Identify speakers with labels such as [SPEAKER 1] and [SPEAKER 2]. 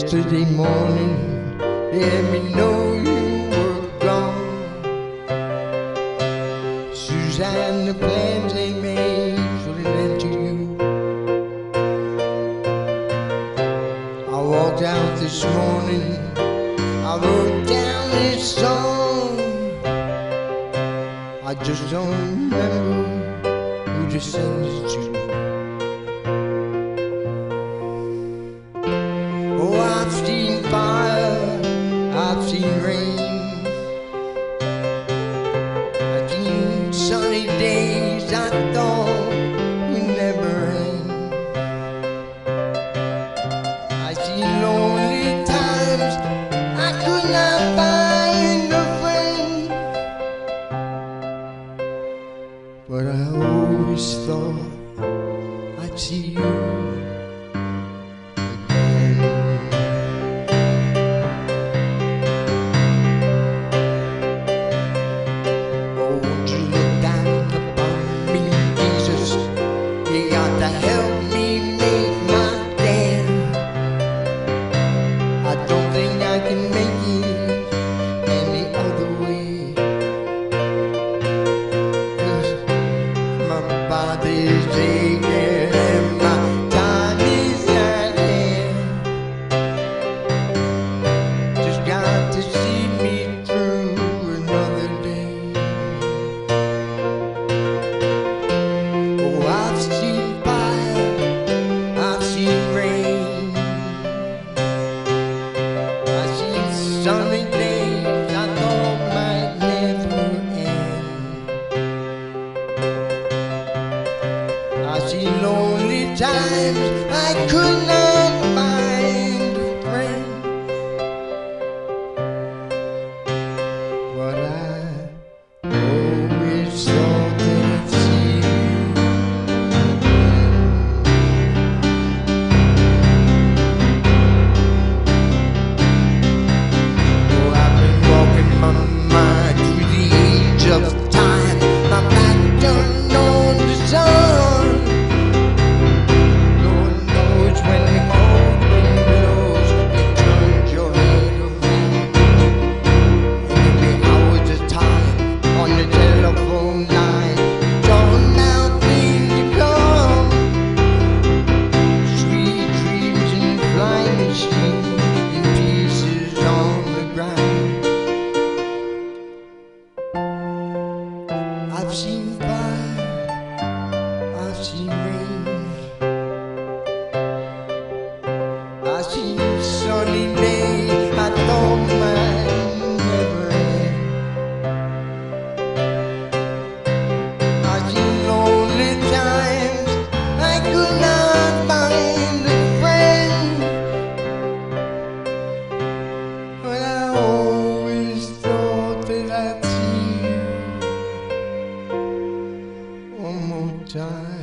[SPEAKER 1] Yesterday morning, they let me know you were gone. Suzanne, the plans they made for the end to you. I walked out this morning, I wrote down this song. I just don't remember who to send it to. Oh, I've seen fire, I've seen rain, I've seen sunny days I thought would never end. I've seen lonely times I could not find a friend, but I always thought I'd see you. Body's aching and my time is at hand. Just got to see me through another day. Oh, I've seen fire, I've seen rain, I've seen sunny days I thought might never end. I've seen lonely times I could not find a friend, but I always thought that I'd see you again. Oh, I've been walking my mind through the age of time, my back turned on the sun. I've seen fire, I've seen rain, I've seen sunny days I thought might never end. I've seen lonely times I could not find a friend, but I always thought that I'd see you one more time.